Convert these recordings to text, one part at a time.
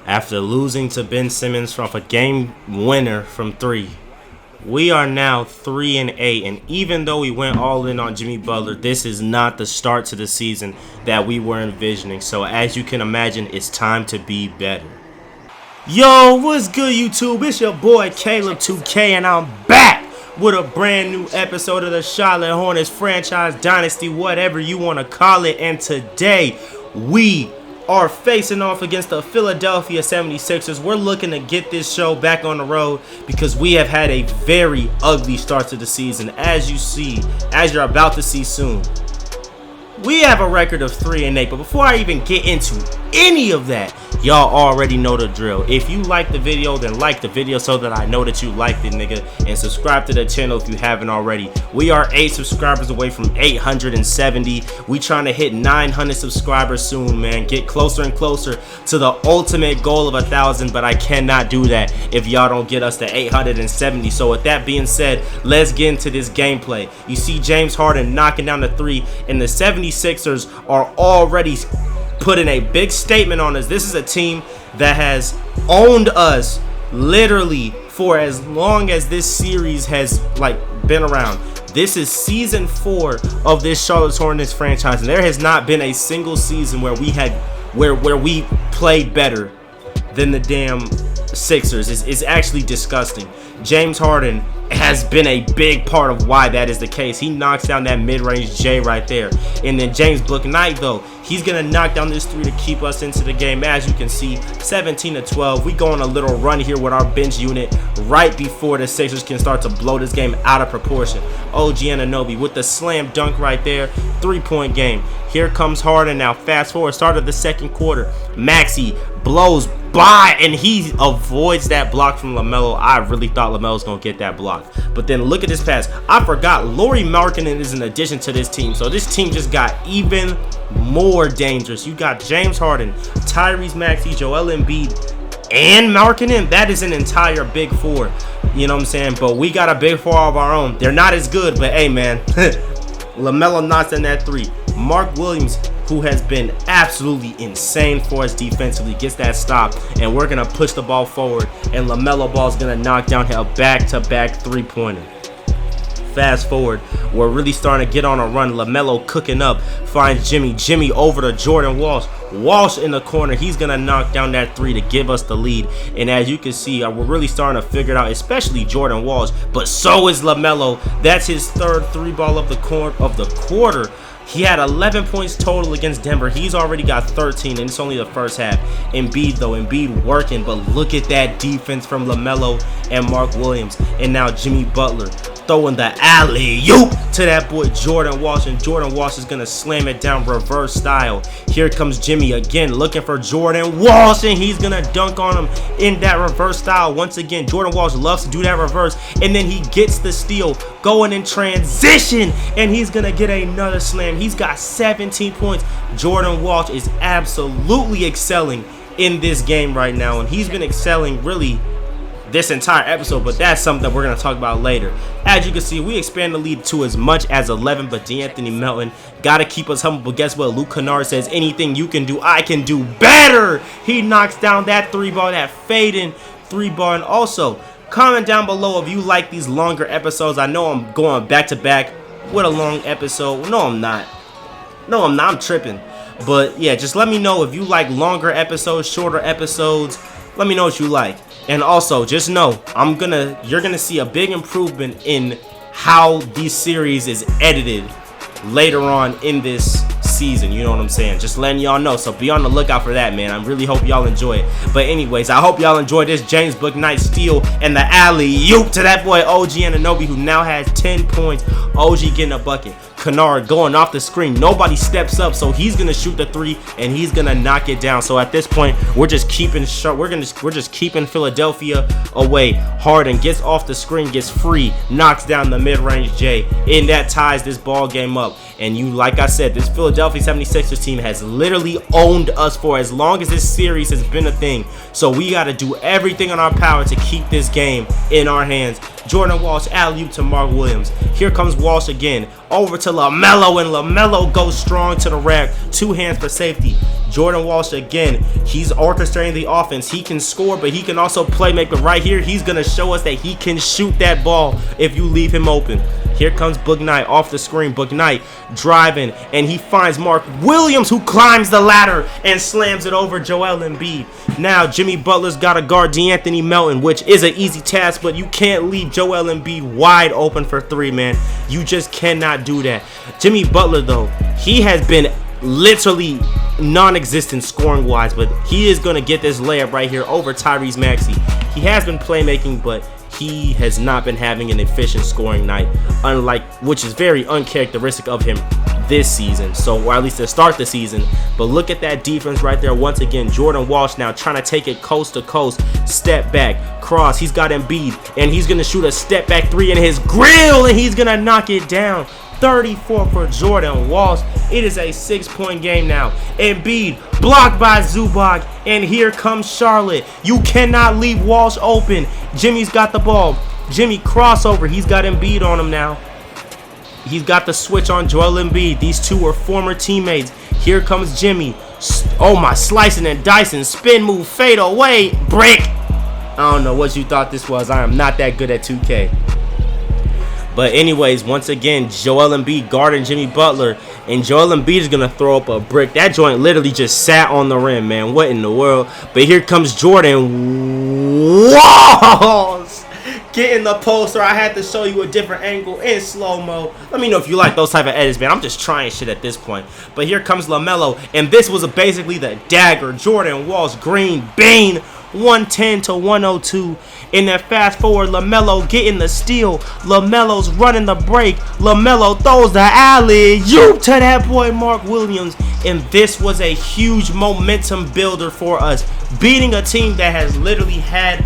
After losing to Ben Simmons from a game winner from 3, we are now 3-8, and even though we went all in on Jimmy Butler, this is not the start to the season that we were envisioning. So as you can imagine, it's time to be better. Yo, what's good, YouTube? It's your boy Caleb 2K, and I'm back with a brand new episode of the Charlotte Hornets franchise dynasty, whatever you want to call it. And today we are facing off against the Philadelphia 76ers. We're looking to get this show back on the road because we have had a very ugly start to the season. As you're about to see soon, we have a record of 3-8. But before I even get into any of that, y'all already know the drill. If you like the video, then like the video so that I know that you liked it, nigga. And subscribe to the channel if you haven't already. We are 8 subscribers away from 870. We trying to hit 900 subscribers soon, man. Get closer and closer to the ultimate goal of 1,000. But I cannot do that if y'all don't get us to 870. So with that being said, let's get into this gameplay. You see James Harden knocking down the 3, and the 76ers are already putting a big statement on us. This is a team that has owned us literally for as long as this series has been around. This is season 4 of this Charlotte Hornets franchise, and there has not been a single season where we played better than the damn Sixers. It's actually disgusting. James Harden has been a big part of why that is the case. He knocks down that mid-range J right there. And then James Bouknight, though, he's going to knock down this 3 to keep us into the game. As you can see, 17-12. We go on a little run here with our bench unit right before the Sixers can start to blow this game out of proportion. OG Anunoby with the slam dunk right there. 3-point game. Here comes Harden now. Fast forward, start of the second quarter. Maxey blows by, and he avoids that block from LaMelo. I really thought LaMelo was going to get that block. But then look at this pass. I forgot Lauri Markkanen is an addition to this team. So this team just got even more dangerous. You got James Harden, Tyrese Maxey, Joel Embiid, and Markkanen. That is an entire big 4. You know what I'm saying? But we got a big 4 of our own. They're not as good, but hey, man. LaMelo knocks in that 3. Mark Williams, who has been absolutely insane for us defensively, gets that stop, and we're going to push the ball forward, and LaMelo Ball is going to knock down a back-to-back 3-pointer. Fast forward, we're really starting to get on a run. LaMelo cooking up, finds Jimmy over to Jordan Walsh in the corner. He's going to knock down that 3 to give us the lead. And as you can see, we're really starting to figure it out, especially Jordan Walsh, but so is LaMelo. That's his 3rd 3-ball of the quarter. He had 11 points total against Denver. He's already got 13, and it's only the first half. Embiid working, but look at that defense from LaMelo and Mark Williams. And now Jimmy Butler throwing the alley-oop to that boy Jordan Walsh, and Jordan Walsh is going to slam it down reverse style. Here comes Jimmy again looking for Jordan Walsh, and he's going to dunk on him in that reverse style. Once again, Jordan Walsh loves to do that reverse, and then he gets the steal going in transition, and he's going to get another slam. He's got 17 points. Jordan Walsh is absolutely excelling in this game right now, and he's been excelling really this entire episode, but that's something that we're going to talk about later. As you can see, we expand the lead to as much as 11, but D'Anthony Melton got to keep us humble. But guess what? Luke Kennard says, anything you can do, I can do better. He knocks down that 3-ball, that fading 3-ball. And also, comment down below if you like these longer episodes. I know I'm going back-to-back with a long episode. No, I'm not. I'm tripping. But yeah, just let me know if you like longer episodes, shorter episodes. Let me know what you like. And also, just know, you're gonna see a big improvement in how this series is edited later on in this season. You know what I'm saying? Just letting y'all know. So be on the lookout for that, man. I really hope y'all enjoy it. But anyways, I hope y'all enjoy this James Bouknight steal and the alley-oop to that boy OG Anunoby, who now has 10 points. OG getting a bucket. Kennard going off the screen. Nobody steps up, so he's gonna shoot the 3 and he's gonna knock it down. So at this point, we're just keeping Philadelphia away. Harden gets off the screen, gets free, knocks down the mid-range J, and that ties this ball game up. And like I said, this Philadelphia 76ers team has literally owned us for as long as this series has been a thing. So we got to do everything in our power to keep this game in our hands Jordan Walsh alley-oop to Mark Williams. Here comes Walsh again. Over to LaMelo, and LaMelo goes strong to the rack. 2 hands for safety. Jordan Walsh again. He's orchestrating the offense. He can score, but he can also play make. But right here, he's going to show us that he can shoot that ball if you leave him open. Here comes Book Knight off the screen. Book Knight driving, and he finds Mark Williams, who climbs the ladder and slams it over Joel Embiid. Now Jimmy Butler's got to guard DeAnthony Melton, which is an easy task, but you can't leave Joel Embiid wide open for 3, man. You just cannot do that. Jimmy Butler, though, he has been literally non-existent scoring wise, but he is going to get this layup right here over Tyrese Maxey. He has been playmaking, but he has not been having an efficient scoring night, which is very uncharacteristic of him this season, or at least to start the season. But look at that defense right there. Once again, Jordan Walsh now trying to take it coast to coast, step back, cross. He's got Embiid, and he's going to shoot a step back 3 in his grill, and he's going to knock it down. 34 for Jordan Walsh. It is a 6-point game now. Embiid blocked by Zubac, and here comes Charlotte. You cannot leave Walsh open. Jimmy's got the ball. Jimmy crossover. He's got Embiid on him now. He's got the switch on Joel Embiid. These two are former teammates. Here comes Jimmy. Oh my, slicing and dicing. Spin move, fade away, break. I don't know what you thought this was. I am not that good at 2K. But anyways, once again, Joel Embiid guarding Jimmy Butler, and Joel Embiid is going to throw up a brick. That joint literally just sat on the rim, man. What in the world? But here comes Jordan Walsh getting the poster. I had to show you a different angle in slow-mo. Let me know if you like those type of edits, man. I'm just trying shit at this point. But here comes LaMelo, and this was basically the dagger. Jordan Walsh, green, bang, 110 to 102. In that fast forward, LaMelo getting the steal. LaMelo's running the break. LaMelo throws the alley-oop to that boy Mark Williams. And this was a huge momentum builder for us, beating a team that has literally had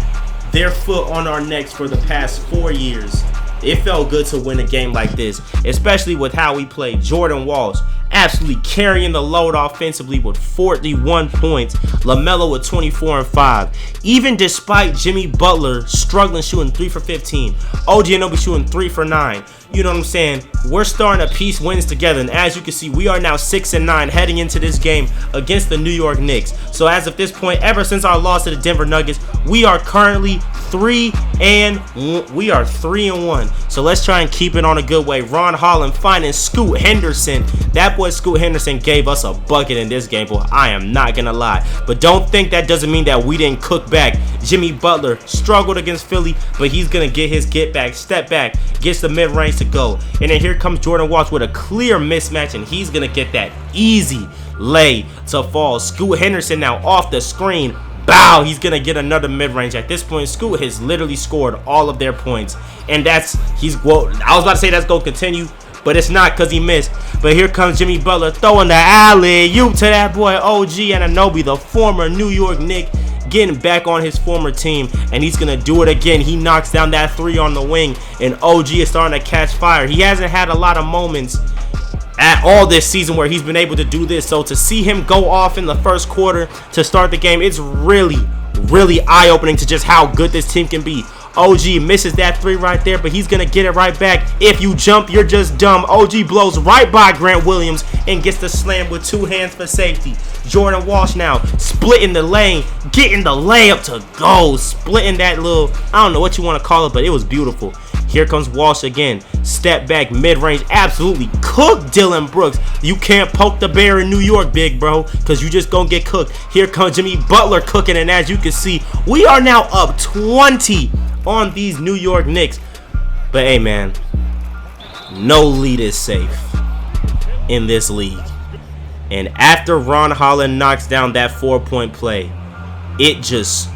their foot on our necks for the past 4 years. It felt good to win a game like this, especially with how we played. Jordan Walsh absolutely carrying the load offensively with 41 points. LaMelo with 24 and 5. Even despite Jimmy Butler struggling shooting 3 for 15. OG Anunoby shooting 3 for 9. You know what I'm saying? We're starting to piece wins together, and as you can see, we are now 6-9 heading into this game against the New York Knicks. So as of this point, ever since our loss to the Denver Nuggets, we are currently 3-1. So let's try and keep it on a good way. Ron Holland finding Scoot Henderson. That boy Scoot Henderson gave us a bucket in this game, boy. I am not gonna lie. But don't think that doesn't mean that we didn't cook back. Jimmy Butler struggled against Philly, but he's gonna get his get back, step back, gets the mid-range to go. And then here comes Jordan Walsh with a clear mismatch, and he's gonna get that easy lay to fall. Scoot Henderson now off the screen. Bow, he's gonna get another mid-range. At this point, Scoot has literally scored all of their points, and I was about to say that's gonna continue, but it's not because he missed. But here comes Jimmy Butler throwing the alley-oop to that boy OG Anunoby, the former New York Knick, getting back on his former team, and he's gonna do it again. He knocks down that 3 on the wing, and OG is starting to catch fire. He hasn't had a lot of moments at all this season where he's been able to do this, so to see him go off in the first quarter to start the game, it's really eye-opening to just how good this team can be. OG misses that 3 right there, but he's gonna get it right back. If you jump, you're just dumb. OG blows right by Grant Williams and gets the slam with 2 hands for safety. Jordan Walsh now splitting the lane, getting the layup to go, splitting that little, I don't know what you want to call it, but it was beautiful. Here comes Walsh again. Step back, mid-range, absolutely cooked Dylan Brooks. You can't poke the bear in New York, big bro, because you just gonna get cooked. Here comes Jimmy Butler cooking, and as you can see, we are now up 20 on these New York Knicks. But hey, man, no lead is safe in this league. And after Ron Holland knocks down that 4-point play, it just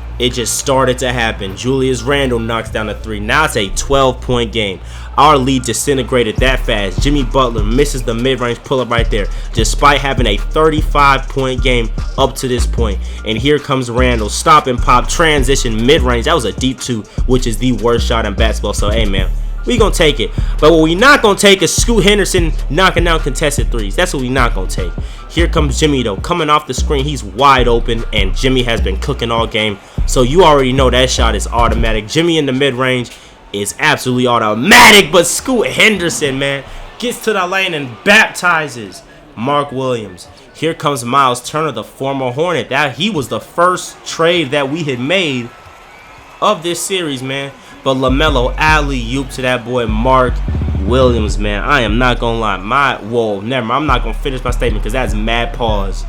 started to happen. Julius Randle knocks down a 3. Now it's a 12-point game. Our lead disintegrated that fast. Jimmy Butler misses the mid-range pull-up right there, despite having a 35-point game up to this point. And here comes Randle. Stop and pop, transition, mid-range. That was a deep 2, which is the worst shot in basketball. So, hey, man, we gonna take it. But what we not gonna take is Scoot Henderson knocking down contested 3s. That's what we not gonna take. Here comes Jimmy, though, coming off the screen. He's wide open, and Jimmy has been cooking all game. So you already know that shot is automatic. Jimmy in the mid-range. is absolutely automatic. But Scoot Henderson, man, gets to the lane and baptizes Mark Williams. Here comes Miles Turner, the former Hornet. He was the first trade that we had made of this series, man. But LaMelo alley-oop to that boy Mark Williams, man. I am not gonna lie. I'm not gonna finish my statement because that's mad pause.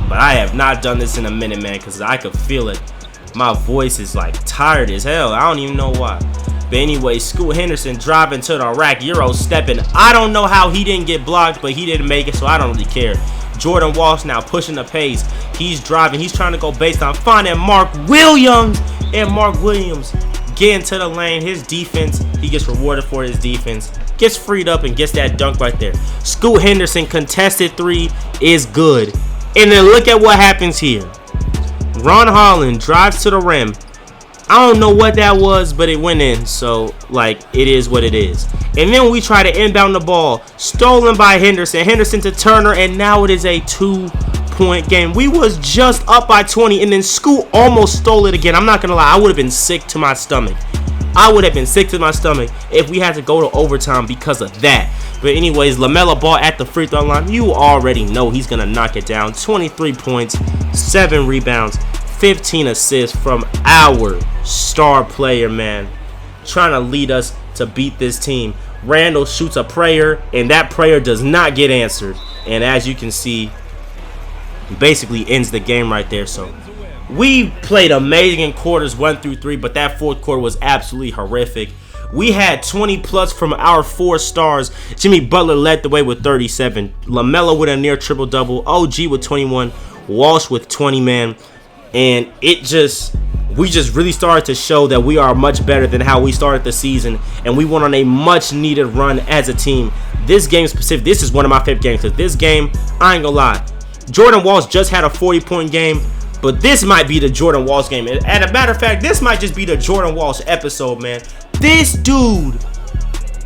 But I have not done this in a minute, man, because I could feel it. My voice is like tired as hell. I don't even know why. But anyway, Scoot Henderson driving to the rack, Euro stepping. I don't know how he didn't get blocked, but he didn't make it, so I don't really care. Jordan Walsh now pushing the pace. He's driving. He's trying to go baseline, finding Mark Williams, and Mark Williams getting to the lane. His defense, he gets rewarded for his defense. Gets freed up and gets that dunk right there. Scoot Henderson contested three is good. And then look at what happens here. Ron Holland drives to the rim. I don't know what that was, but it went in. So, like, it is what it is. And then we try to inbound the ball. Stolen by Henderson. Henderson to Turner, and now it is a 2-point game. We was just up by 20, and then Scoot almost stole it again. I'm not going to lie. I would have been sick to my stomach. I would have been sick to my stomach if we had to go to overtime because of that. But anyways, LaMelo Ball at the free throw line. You already know he's going to knock it down. 23 points, 7 rebounds, 15 assists from our star player, man. Trying to lead us to beat this team. Randall shoots a prayer, and that prayer does not get answered. And as you can see, basically ends the game right there. So we played amazing in quarters 1 through 3, but that fourth quarter was absolutely horrific. We had 20 plus from our 4 stars. Jimmy Butler led the way with 37. LaMelo with a near triple-double. OG with 21. Walsh with 20, man. And we just really started to show that we are much better than how we started the season. And we went on a much-needed run as a team. This game specific, this is one of my favorite games. Because this game, I ain't gonna lie, Jordan Walsh just had a 40-point game. But this might be the Jordan Walsh game. And a matter of fact, this might just be the Jordan Walsh episode, man. This dude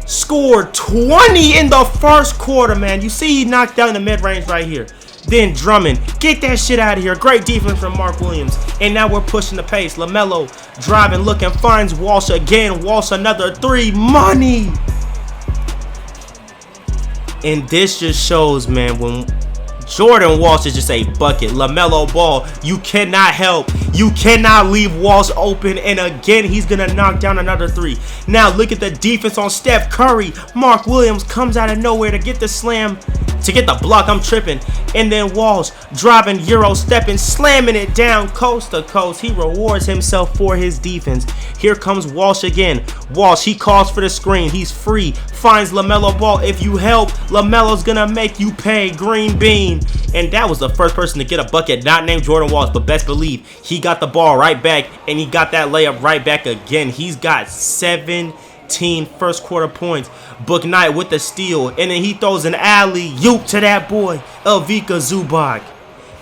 scored 20 in the first quarter, man. You see he knocked down the mid-range right here. Then Drummond, get that shit out of here. Great defense from Mark Williams. And now we're pushing the pace. LaMelo driving, looking, finds Walsh again. Walsh another 3. Money. And this just shows, man, when Jordan Walsh is just a bucket. LaMelo Ball, you cannot help. You cannot leave Walsh open. And again, he's going to knock down another 3. Now, look at the defense on Steph Curry. Mark Williams comes out of nowhere to get the slam. To get the block, I'm tripping. And then Walsh driving, Euro stepping, slamming it down coast to coast. He rewards himself for his defense. Here comes Walsh again. Walsh, he calls for the screen. He's free. Finds LaMelo Ball. If you help, LaMelo's going to make you pay. Green bean. And that was the first person to get a bucket, not named Jordan Walsh, but best believe he got the ball right back, and he got that layup right back again. He's got 17 first quarter points. Book Knight with the steal, and then he throws an alley-oop to that boy, Ivica Zubac.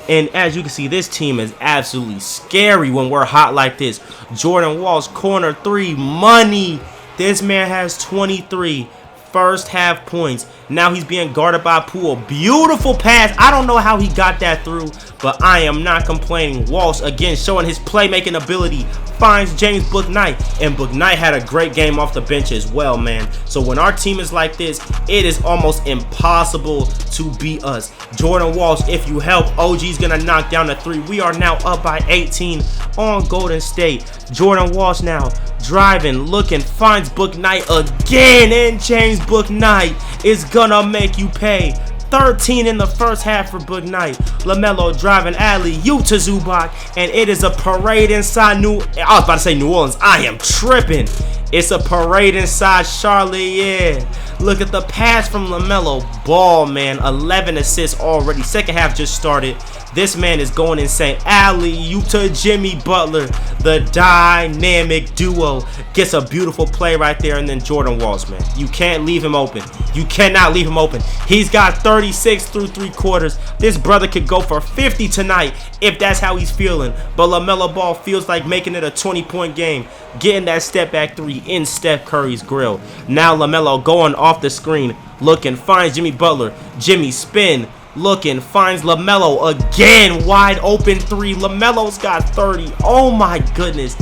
And as you can see, this team is absolutely scary when we're hot like this. Jordan Walsh, corner 3, money. This man has 23 first half points. Now he's being guarded by Poole. Beautiful pass. I don't know how he got that through, but I am not complaining. Walsh again showing his playmaking ability. Finds James Book Knight, and Book Knight had a great game off the bench as well, man. So when our team is like this, it is almost impossible to beat us. Jordan Walsh, if you help, OG's gonna knock down the 3. We are now up by 18 on Golden State. Jordan Walsh now driving, looking, finds Book Knight again, and James Book Knight is gonna make you pay. 13 in the first half for Book Knight. LaMelo driving alley-oop to Zubac, and it is a parade inside I was about to say New Orleans. I am tripping. It's a parade inside Charlotte, yeah. Look at the pass from LaMelo Ball, man. 11 assists already. Second half just started. This man is going insane. Alley-oop to Jimmy Butler. The dynamic duo gets a beautiful play right there. And then Jordan Walsh, man. You can't leave him open. You cannot leave him open. He's got 36 through 3 quarters. This brother could go for 50 tonight if that's how he's feeling. But LaMelo Ball feels like making it a 20-point game. Getting that step back 3 in Steph Curry's grill. Now LaMelo going off the screen. Looking, finds Jimmy Butler. Jimmy spin. Looking, finds LaMelo again. Wide open 3. LaMelo's got 30. Oh my goodness.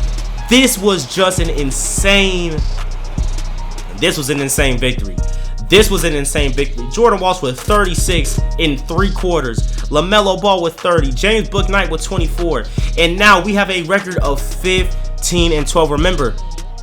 This was just an insane. This was an insane victory. This was an insane victory. Jordan Walsh with 36 in 3 quarters. LaMelo Ball with 30. James Bouknight with 24. And now we have a record of 15 and 12. Remember,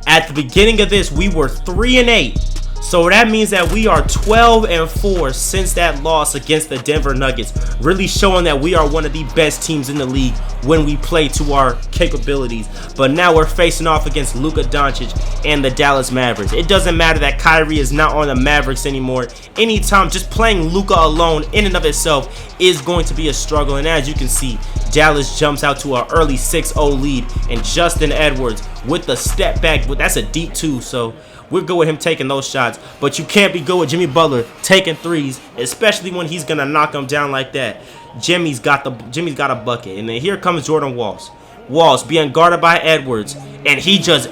at the beginning of this, we were 3 and 8. So that means that we are 12 and 4 since that loss against the Denver Nuggets, really showing that we are one of the best teams in the league when we play to our capabilities. But now we're facing off against Luka Doncic and the Dallas Mavericks. It doesn't matter that Kyrie is not on the Mavericks anymore. Anytime, just playing Luka alone in and of itself is going to be a struggle. And as you can see, Dallas jumps out to an early 6-0 lead, and Justin Edwards with the step back, but that's a deep 2, so we're good with him taking those shots. But you can't be good with Jimmy Butler taking threes, especially when he's gonna knock them down like that. Jimmy's got a bucket, and then here comes Jordan Walsh. Walsh being guarded by Edwards, and he just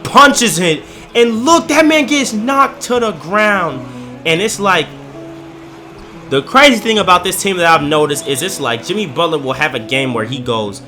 punches it, and look, that man gets knocked to the ground. And it's like, the crazy thing about this team that I've noticed is it's like Jimmy Butler will have a game where he goes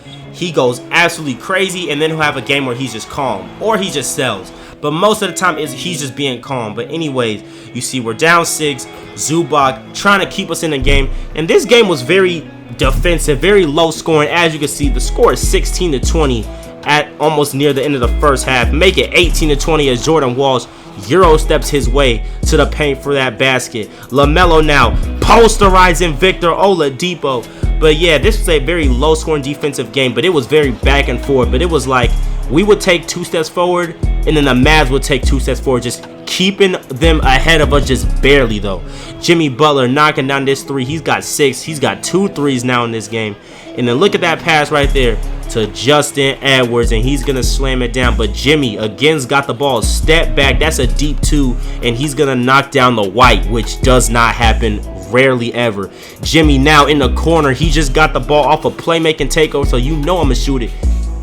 absolutely crazy, and then he'll have a game where he's just calm or he just sells. But most of the time he's just being calm. But anyways, you see we're down 6. Zubac trying to keep us in the game, and this game was very defensive, very low scoring. As you can see, the score is 16-20 at almost near the end of the first half. Make it 18-20 as Jordan Walsh Euro steps his way to the paint for that basket. LaMelo now posterizing Victor Oladipo. But yeah, this was a very low scoring defensive game, but it was very back and forth. But it was like we would take 2 steps forward, and then the Mavs would take 2 steps forward, just keeping them ahead of us just barely though. Jimmy Butler knocking down this 3. He's got 6. He's got 2 threes now in this game. And then look at that pass right there to Justin Edwards, and he's gonna slam it down. But Jimmy again's got the ball, step back, that's a deep 2, and he's gonna knock down the white, which does not happen rarely ever. Jimmy now in the corner, he just got the ball off a playmaking takeover, so you know I'm gonna shoot it.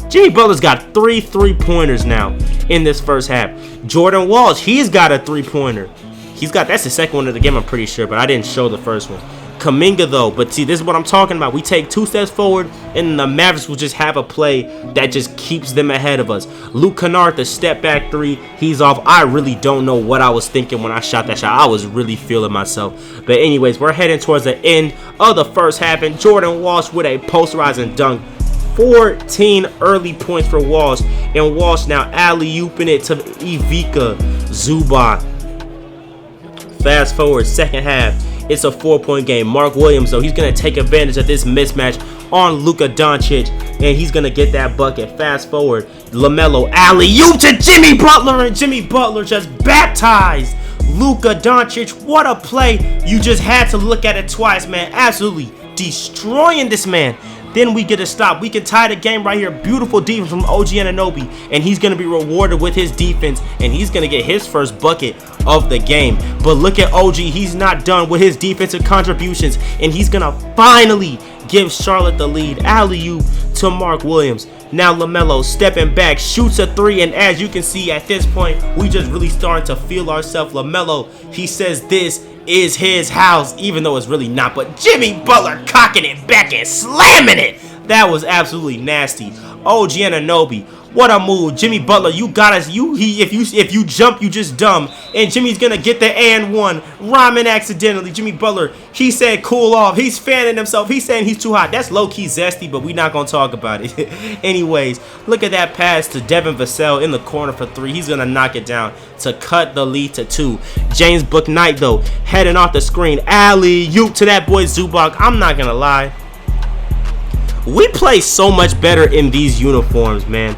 Jimmy Butler's got 3 3-pointers now in this first half. Jordan Walsh, he's got a 3-pointer. That's the second one of the game, I'm pretty sure, but I didn't show the first one. Kuminga though, but see, this is what I'm talking about. We take 2 steps forward, and the Mavericks will just have a play that just keeps them ahead of us. Luke Kennard, the step back 3, he's off. I really don't know what I was thinking when I shot that shot. I was really feeling myself. But anyways, we're heading towards the end of the first half, and Jordan Walsh with a posterizing dunk. 14 early points for Walsh, and Walsh now alley-ooping it to Ivica Zubac. Fast forward, second half. It's a 4-point game. Mark Williams, though, he's going to take advantage of this mismatch on Luka Doncic, and he's going to get that bucket. Fast forward, LaMelo alley-oop to Jimmy Butler, and Jimmy Butler just baptized Luka Doncic. What a play. You just had to look at it twice, man. Absolutely destroying this man. Then we get a stop. We can tie the game right here. Beautiful defense from OG Anunoby, and he's going to be rewarded with his defense, and he's going to get his first bucket of the game. But look at OG. He's not done with his defensive contributions, and he's going to finally give Charlotte the lead. Alley-oop to Mark Williams. Now LaMelo stepping back, shoots a 3, and as you can see at this point, we just really starting to feel ourselves. LaMelo, he says this is his house, even though it's really not. But Jimmy Butler cocking it back and slamming it. That was absolutely nasty. OG Anunoby, what a move. Jimmy Butler, you got us. If you jump, you just dumb. And Jimmy's gonna get the and one. Rhyming accidentally. Jimmy Butler, he said cool off. He's fanning himself. He's saying he's too hot. That's low-key zesty, but we're not gonna talk about it. Anyways, look at that pass to Devin Vassell in the corner for 3. He's gonna knock it down to cut the lead to 2. James Bouknight though, heading off the screen. Alley-oop to that boy Zubac. I'm not gonna lie. We play so much better in these uniforms, man.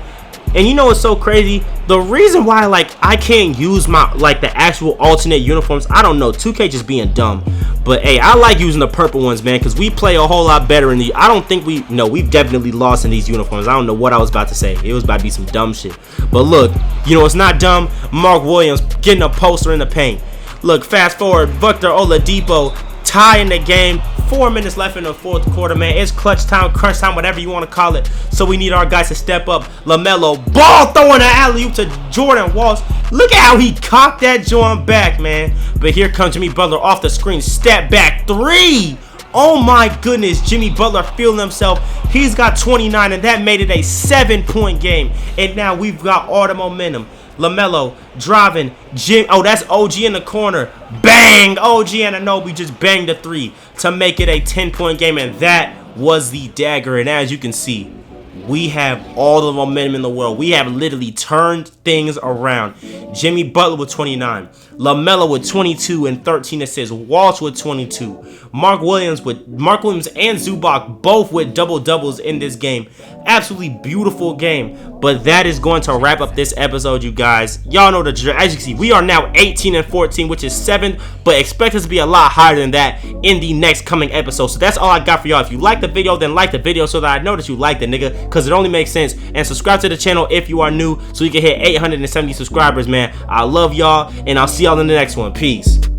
And you know what's so crazy? The reason why I can't use my the actual alternate uniforms, I don't know. 2K just being dumb. But hey, I like using the purple ones, man, because we play a whole lot better in the. I don't think we've definitely lost in these uniforms. I don't know what I was about to say. It was about to be some dumb shit. But look, you know it's not dumb. Mark Williams getting a poster in the paint. Look, fast forward, Victor Oladipo tying the game. 4 minutes left in the fourth quarter, man. It's clutch time, crunch time, whatever you want to call it. So we need our guys to step up. LaMelo, ball throwing an alley-oop to Jordan Walsh. Look at how he cocked that joint back, man. But here comes Jimmy Butler off the screen. Step back 3. Oh my goodness, Jimmy Butler feeling himself. He's got 29, and that made it a 7-point game. And now we've got all the momentum. LaMelo driving. Oh, that's OG in the corner. Bang! OG Anunoby just banged a 3 to make it a 10-point game, and that was the dagger. And as you can see, we have all the momentum in the world. We have literally turned things around. Jimmy Butler with 29. LaMelo with 22 and 13 assists. Walsh with 22. Mark Williams and Zubac both with double-doubles in this game. Absolutely beautiful game. But that is going to wrap up this episode, you guys. Y'all know as you can see, we are now 18 and 14, which is 7th, but expect us to be a lot higher than that in the next coming episode. So that's all I got for y'all. If you like the video, then like the video so that I know that you like the nigga, because it only makes sense. And subscribe to the channel if you are new so you can hit 870 subscribers, man. I love y'all, and I'll see y'all in the next one. Peace.